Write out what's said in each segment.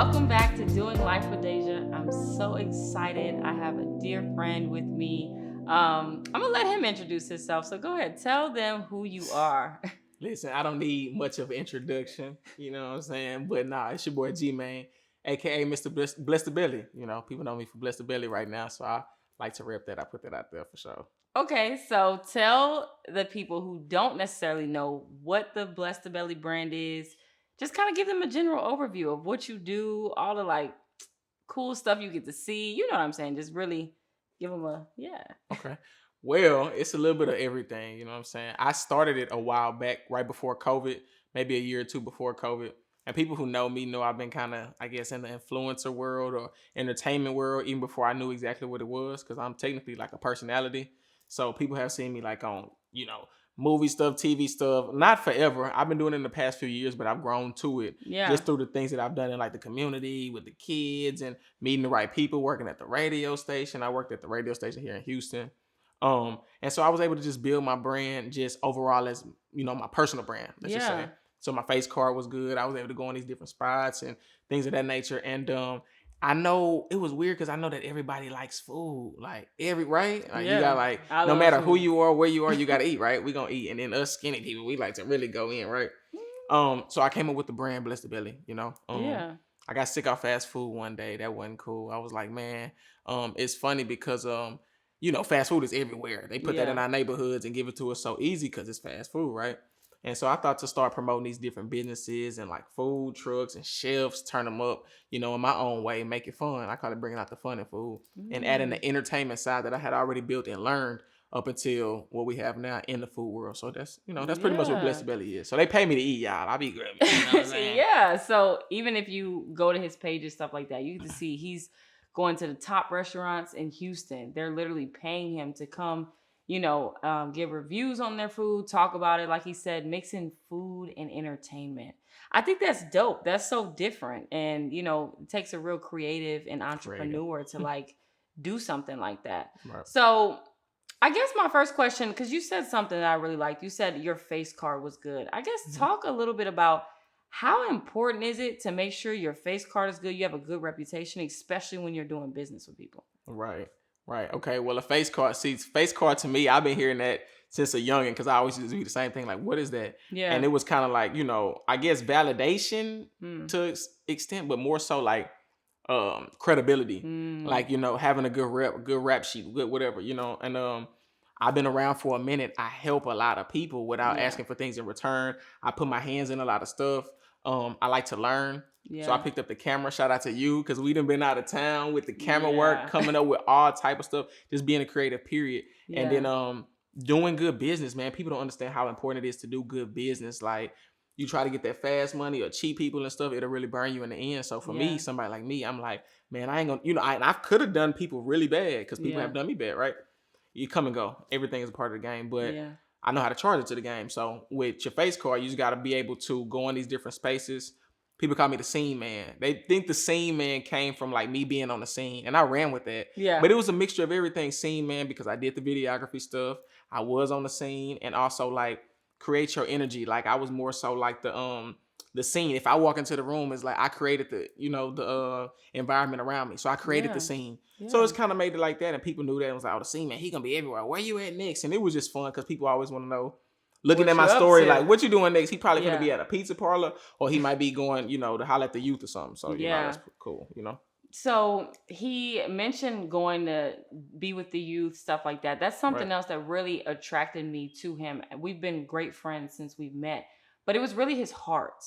Welcome back to Doing Life with Dasia. I'm so excited. I have a dear friend with me. I'm gonna let him introduce himself. So go ahead, tell them who you are. Listen, I don't need much of an introduction, you know what I'm saying? But nah, it's your boy G-Man, aka Mr. Bless the Belly. You know, people know me for Bless the Belly right now, so I like to rep that. I put that out there for sure. Okay, so tell the people who don't necessarily know what the Bless the Belly brand is. Just kind of give them a general overview of what you do, all the like cool stuff you get to see. You know what I'm saying? Just really give them a yeah. Okay. Well, it's a little bit of everything, you know what I'm saying? I started it a while back, right before COVID, maybe a year or two before COVID. And people who know me know I've been kind of, I guess, in the influencer world or entertainment world, even before I knew exactly what it was, because I'm technically like a personality. So people have seen me like on, movie stuff, TV stuff. Not forever. I've been doing it in the past few years, but I've grown to it Yeah. just through the things that I've done in like the community with the kids and meeting the right people, working at the radio station. I worked at the radio station here in Houston. And so I was able to just build my brand just overall as, my personal brand, let's just say. Yeah. So my face card was good. I was able to go on these different spots and things of that nature. And I know it was weird because I know that everybody likes food. Like right? Like you got Yeah. like I no love matter who food. you are, where you are, you gotta eat, right? We gonna eat. And then us skinny people, we like to really go in, right? So I came up with the brand Bless the Belly, Yeah. I got sick of fast food one day. That wasn't cool. I was like, man, it's funny because fast food is everywhere. They put that in Yeah. our neighborhoods and give it to us so easy because it's fast food, right? And so I thought to start promoting these different businesses and like food trucks and shelves, turn them up, in my own way, make it fun. I call it bringing out the fun in food and adding the entertainment side that I had already built and learned up until what we have now in the food world. So that's pretty much what Bless Yeah. the Belly is. So they pay me to eat, y'all. I be good. You know what I'm saying? Yeah. So even if you go to his page and stuff like that, you get to see he's going to the top restaurants in Houston. They're literally paying him to come, give reviews on their food, talk about it. Like he said, mixing food and entertainment. I think that's dope. That's so different. And, it takes a real creative and Creative. entrepreneur to like do something like that. Right. So I guess my first question, because you said something that I really liked. You said your face card was good. I guess talk a little bit about how important is it to make sure your face card is good, you have a good reputation, especially when you're doing business with people. Right. Right. Okay. Well, a face card. See, face card to me, I've been hearing that since a youngin' because I always used to do the same thing. Like, what is that? Yeah. And it was kind of like, I guess validation Mm. to extent, but more so like credibility. Mm. Like, having a good rap sheet, good whatever, and I've been around for a minute. I help a lot of people without Yeah. asking for things in return. I put my hands in a lot of stuff. I like to learn. Yeah. So I picked up the camera. Shout out to you because we done been out of town with the camera Yeah. work, coming up with all type of stuff, just being a creative period. Yeah. And then doing good business, man. People don't understand how important it is to do good business. Like you try to get that fast money or cheap people and stuff, it'll really burn you in the end. So for Yeah. me, somebody like me, I'm like, man, I ain't gonna, I could have done people really bad because people Yeah. have done me bad, right? You come and go. Everything is a part of the game, but Yeah. I know how to charge it to the game. So with your face card, you just got to be able to go in these different spaces. People call me the scene man. They think the scene man came from like me being on the scene, and I ran with that. Yeah. But it was a mixture of everything scene man because I did the videography stuff. I was on the scene and also like create your energy. Like I was more so like the scene. If I walk into the room, it's like I created the environment around me. So I created Yeah. the scene. Yeah. So it's kind of made it like that, and people knew that. It was like, oh, the scene man, he gonna be everywhere. Where you at next? And it was just fun because people always want to know. Looking What at my you up story, to? like, what you doing next? He probably Yeah. gonna be at a pizza parlor, or he might be going, to holler at the youth or something. So Yeah. that's cool. So he mentioned going to be with the youth, stuff like that. That's something Right. else that really attracted me to him. We've been great friends since we've met, but it was really his heart.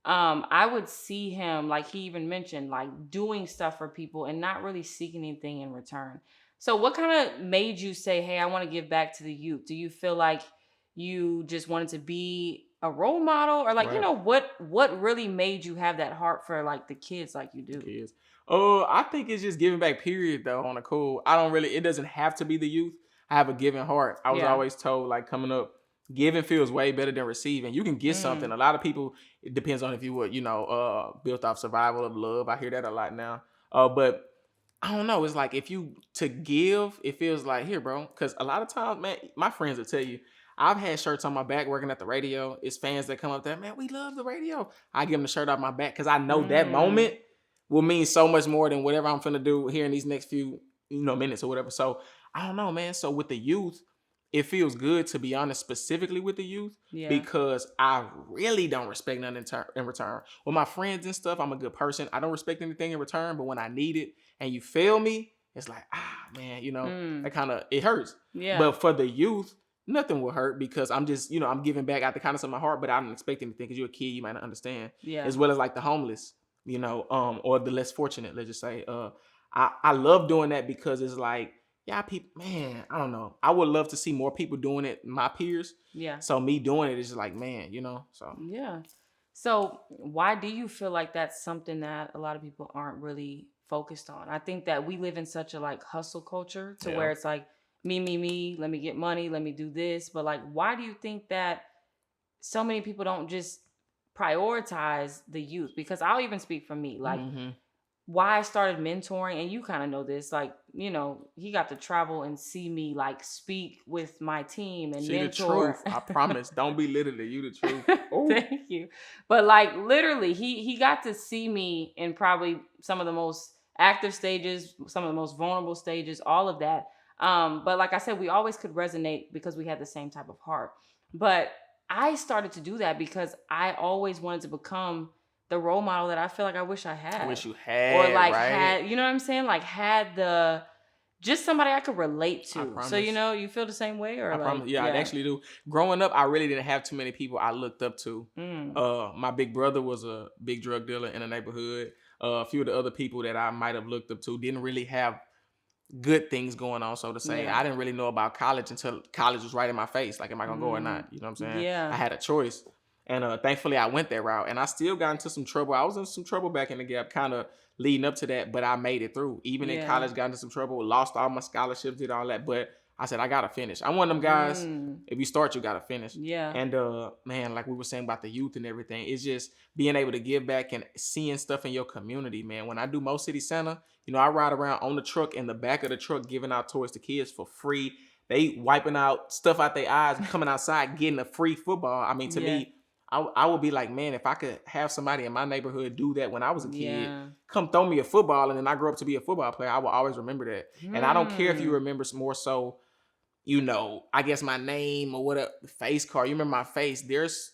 I would see him, like he even mentioned, like doing stuff for people and not really seeking anything in return. So what kind of made you say, hey, I want to give back to the youth? Do you feel like you just wanted to be a role model, or like, Right. what really made you have that heart for like the kids like you do? Kids. I think it's just giving back. Period. Though on a cool. I don't really. It doesn't have to be the youth. I have a giving heart. I was Yeah. always told like coming up, giving feels way better than receiving. You can get something. A lot of people. It depends on if you were built off survival of love. I hear that a lot now. But I don't know. It's like if you to give, it feels like here, bro. Because a lot of times, man, my friends will tell you. I've had shirts on my back working at the radio. It's fans that come up there, man, we love the radio. I give them the shirt off my back because I know that Mm. moment will mean so much more than whatever I'm finna do here in these next few, minutes or whatever. So I don't know, man. So with the youth, it feels good to be honest, specifically with the youth, Yeah. because I really don't respect nothing in return. With my friends and stuff, I'm a good person. I don't respect anything in return, but when I need it and you fail me, it's like, man, that Mm. kind of, it hurts. Yeah. But for the youth, nothing will hurt because I'm just, I'm giving back out the kindness of my heart, but I don't expect anything because you're a kid, you might not understand. Yeah. As well as like the homeless, or the less fortunate, let's just say. I love doing that because it's like, yeah, people, man, I don't know. I would love to see more people doing it, my peers. Yeah. So me doing it is just like, man, so. Yeah. So why do you feel like that's something that a lot of people aren't really focused on? I think that we live in such a like hustle culture to Yeah. where it's like me, let me get money, let me do this. But like, why do you think that so many people don't just prioritize the youth? Because I'll even speak for me. Like, Mm-hmm. why I started mentoring, and you kind of know this, like, he got to travel and see me like speak with my team and See the mentor. truth. I promise. Don't be literally you the truth. Oh. Thank you. But like literally, he got to see me in probably some of the most active stages, some of the most vulnerable stages, all of that. But like I said, we always could resonate because we had the same type of heart. But I started to do that because I always wanted to become the role model that I feel like I wish I I had. wish you had, Or like right? had, you know what I'm saying? Like had the just somebody I could relate I to. promise. So you feel the same way, or I like promise. Yeah, I actually do. Growing up, I really didn't have too many people I looked up to. My big brother was a big drug dealer in the neighborhood. A few of the other people that I might have looked up to didn't really have good things going on, so to say. Yeah. I didn't really know about college until college was right in my face. Like, am I gonna go or not? You know what I'm saying? Yeah. I had a choice. And thankfully I went that route. And I still got into some trouble. I was in some trouble back in the gap, kind of leading up to that, but I made it through. Even in college, got into some trouble, lost all my scholarships, did all that. But I said, I gotta finish. I'm one of them guys. If you start, you gotta finish. Yeah. And man, like we were saying about the youth and everything, it's just being able to give back and seeing stuff in your community, man. When I do Mo City Center, I ride around on the truck, in the back of the truck, giving out toys to kids for free. They wiping out stuff out their eyes, coming outside, getting a free football. I mean, to me, I would be like, man, if I could have somebody in my neighborhood do that when I was a kid, come throw me a football, and then I grew up to be a football player, I will always remember that. And I don't care if you remember more so, I guess my name or whatever, face card. You remember my face. There's,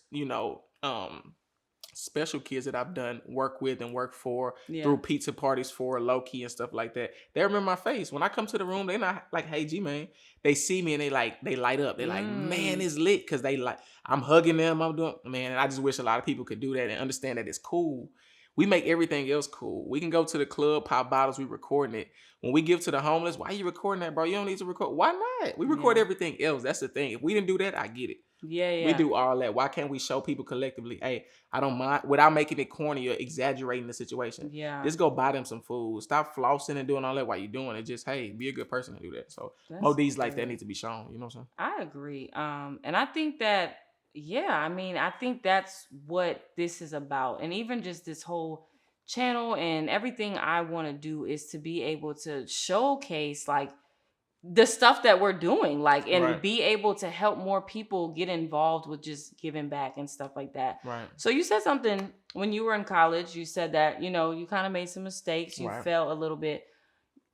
special kids that I've done work with and work for through pizza parties for low key and stuff like that. They remember my face. When I come to the room, they're not like, hey G man. They see me and they light up. They're like, man, it's lit. Cause I'm hugging them. I'm doing, man. And I just wish a lot of people could do that and understand that it's cool. We make everything else cool. We can go to the club, pop bottles, we recording it. When we give to the homeless, why are you recording that, bro? You don't need to record. Why not? We record everything else. That's the thing. If we didn't do that, I get it. Yeah. We do all that. Why can't we show people collectively, hey, I don't mind, without making it corny or exaggerating the situation. Yeah. Just go buy them some food. Stop flossing and doing all that while you're doing it. Just, hey, be a good person and do that. So more D's like that need to be shown. You know what I'm saying? I agree. And I think that, I think that's what this is about. And even just this whole channel and everything I want to do is to be able to showcase like the stuff that we're doing, like, and be able to help more people get involved with just giving back and stuff like that. Right. So you said something when you were in college, you said that, you kind of made some mistakes. You fell a little bit.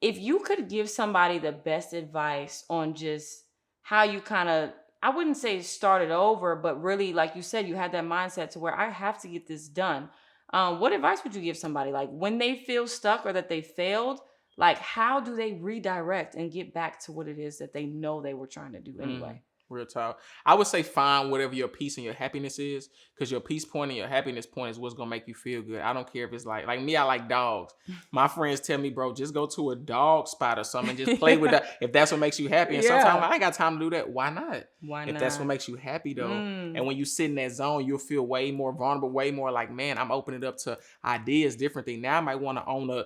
If you could give somebody the best advice on just how you kind of, I wouldn't say started over, but really, like you said, you had that mindset to where I have to get this done. What advice would you give somebody? Like when they feel stuck or that they failed, like how do they redirect and get back to what it is that they know they were trying to do anyway? Real talk. I would say find whatever your peace and your happiness is, because your peace point and your happiness point is what's gonna make you feel good. I don't care if it's like me, I like dogs. My friends tell me, bro, just go to a dog spot or something and just play with that if that's what makes you happy. And sometimes I ain't got time to do that. Why not? If that's what makes you happy though. And when you sit in that zone, you'll feel way more vulnerable, way more like, man, I'm opening up to ideas, different things. Now I might want to own a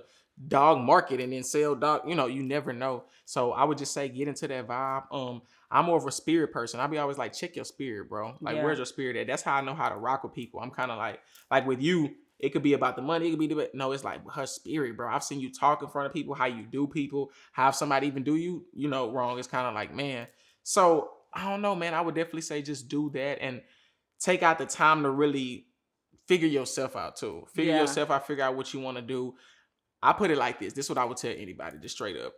dog market and then sell dog, you never know. So I would just say get into that vibe. I'm more of a spirit person. I'll be always like, check your spirit, bro. Like, where's your spirit at? That's how I know how to rock with people. I'm kind of like with you, it could be about the money. It could be no, it's like her spirit, bro. I've seen you talk in front of people, how you do people, how if somebody even do you, wrong. It's kind of like, man. So I don't know, man. I would definitely say just do that and take out the time to really figure yourself out too. Figure yourself out, figure out what you want to do. I put it like this. This is what I would tell anybody, just straight up.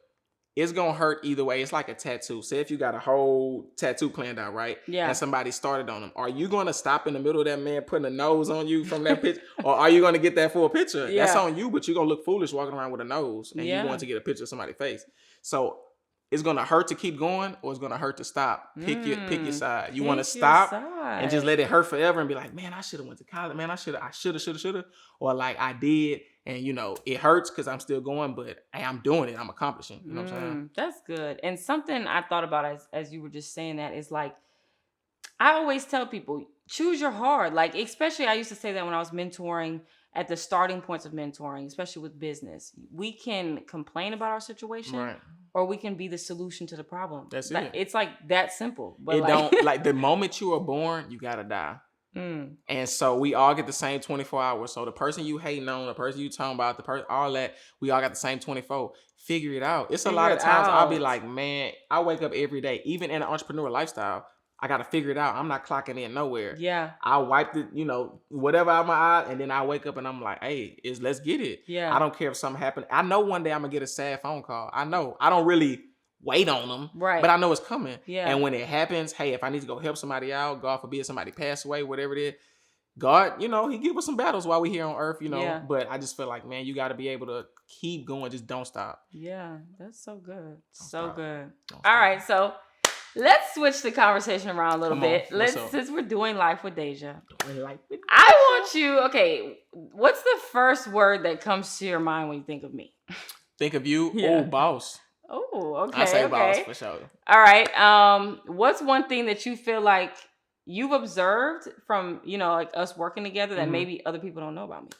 It's gonna hurt either way. It's like a tattoo. Say if you got a whole tattoo planned out, right? Yeah. And somebody started on them. Are you gonna stop in the middle of that man putting a nose on you from that picture? Or are you gonna get that full picture? Yeah. That's on you, but you're gonna look foolish walking around with a nose and Yeah. you want to get a picture of somebody's face. So it's gonna hurt to keep going, or it's gonna hurt to stop. Pick your side. You want to stop and just let it hurt forever and be like, man, I should have went to college. Man, I should have. Or like I did, and you know it hurts because I'm still going, but hey, I'm doing it. I'm accomplishing. You know what I'm saying? That's good. And something I thought about as you were just saying that is like, I always tell people, choose your hard. Like, especially I used to say that when I was mentoring at the starting points of mentoring, especially with business. We can complain about our situation. Right. Or we can be the solution to the problem. That's it. It's like that simple. But it like, don't like the moment you are born, you gotta die. And so we all get the same 24 hours. So the person you hating on, the person you talking about, the person, all that, we all got the same 24. Figure it out. It's a lot of times I'll be like, man, I wake up every day, even in an entrepreneur lifestyle. I got to figure it out. I'm not clocking in nowhere. Yeah. I wiped it, you know, whatever out my eye. And then I wake up and I'm like, hey, let's get it. Yeah. I don't care if something happened. I know one day I'm going to get a sad phone call. I know. I don't really wait on them. Right. But I know it's coming. Yeah. And when it happens, hey, if I need to go help somebody out, God forbid somebody pass away, whatever it is, God, you know, he give us some battles while we're here on earth, you know. Yeah. But I just feel like, man, you got to be able to keep going. Just don't stop. Yeah. That's so good. Don't so stop. good. Don't All stop. right. So let's switch the conversation around a little Come on. bit. What's up? Since we're doing life with Dasia. Like, I want you, okay, what's the first word that comes to your mind when you think of me? think of you. Yeah. Oh, boss. Oh, okay. I say okay. boss for sure. All right. What's one thing that you feel like you've observed from, you know, like us working together that maybe other people don't know about me?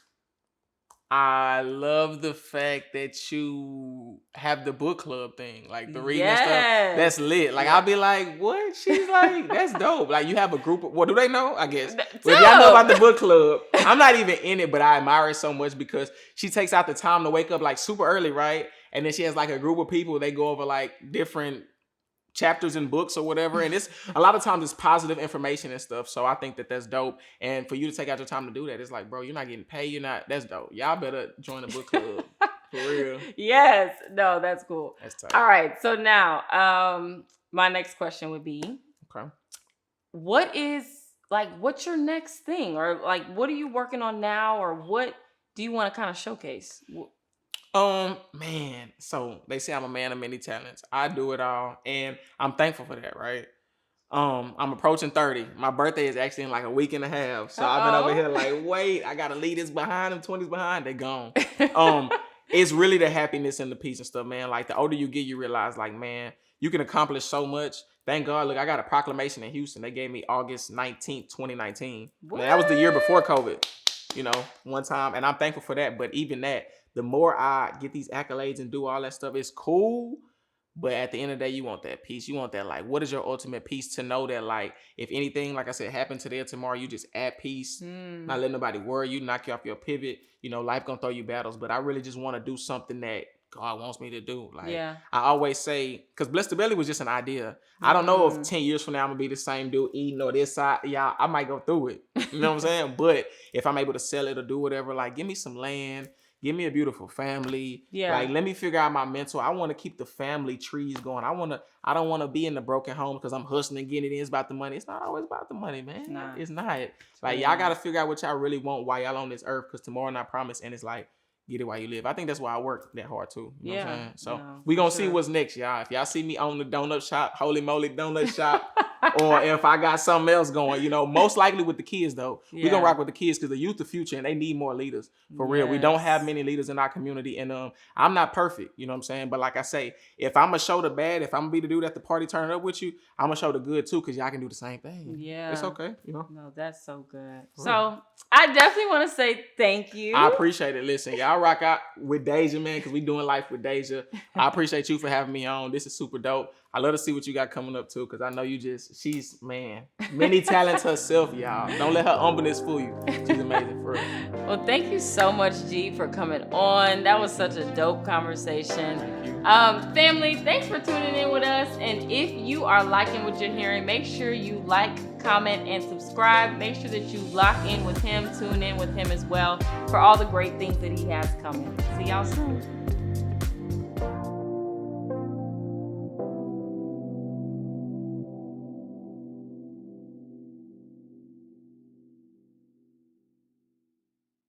I love the fact that you have the book club thing, like the reading and stuff. That's lit. Like, I'll be like, what? She's like, that's dope. Like, you have a group of, well, do they know? I guess. But if y'all know about the book club, I'm not even in it, but I admire it so much because she takes out the time to wake up like super early, right? And then she has like a group of people. They go over like different chapters in books or whatever, and it's a lot of times it's positive information and stuff. So I think that that's dope, and for you to take out your time to do that, it's like, bro, you're not getting paid, you're not, that's dope. Y'all better join the book club. For real. Yes. No, that's cool. That's tight. All right. So now, my next question would be, Okay. what's your next thing, or like, what are you working on now, or what do you want to kind of showcase? Man, so they say I'm a man of many talents. I do it all, and I'm thankful for that, right? I'm approaching 30. My birthday is actually in like a week and a half. So I've been over here like, wait, I gotta leave this behind, them 20s behind, they gone. It's really the happiness and the peace and stuff, man. Like, the older you get, you realize, like, man, you can accomplish so much. Thank God. Look, I got a proclamation in Houston. They gave me August 19th, 2019. Man, that was the year before COVID, you know, one time. And I'm thankful for that. But even that, the more I get these accolades and do all that stuff, it's cool. But at the end of the day, you want that peace. You want that, like, what is your ultimate peace? To know that, like, if anything, like I said, happened today or tomorrow, you just at peace. Not letting nobody worry you, knock you off your pivot. You know, life gonna throw you battles. But I really just want to do something that God wants me to do. Like, I always say, because Bless the Belly was just an idea. I don't know if 10 years from now I'm gonna be the same dude eating or this side. Yeah, I might go through it. You know what I'm saying? But if I'm able to sell it or do whatever, like, give me some land. Give me a beautiful family. Yeah. Like, let me figure out my mental. I want to keep the family trees going. I don't want to be in the broken home because I'm hustling, getting it in. It's about the money. It's not always about the money, man. Nah. It's not. Like, y'all got to figure out what y'all really want while y'all on this earth, because tomorrow not promised. And it's like, get it while you live. I think that's why I work that hard too. You know what I'm saying? So we going to see what's next, y'all. If y'all see me on the donut shop, holy moly donut shop, or if I got something else going, you know, most likely with the kids though. We're going to rock with the kids because the youth the future and they need more leaders. For real. We don't have many leaders in our community, and I'm not perfect, you know what I'm saying? But like I say, if I'm going to show the bad, if I'm going to be the dude at the party turning up with you, I'm going to show the good too, because y'all can do the same thing. Yeah. It's okay, you know? No, that's so good. So I definitely want to say thank you. I appreciate it. Listen, y'all rock out with Dasia, man, because we doing life with Dasia. I appreciate you for having me on. This is super dope. I love to see what you got coming up too, because I know she's, man, many talents herself, y'all. Don't let her humbleness fool you. She's amazing for real. Well, thank you so much, G, for coming on. That was such a dope conversation. Thank you. Family, thanks for tuning in with us. And if you are liking what you're hearing, make sure you like, comment, and subscribe. Make sure that you lock in with him, tune in with him as well for all the great things that he has coming. See y'all soon.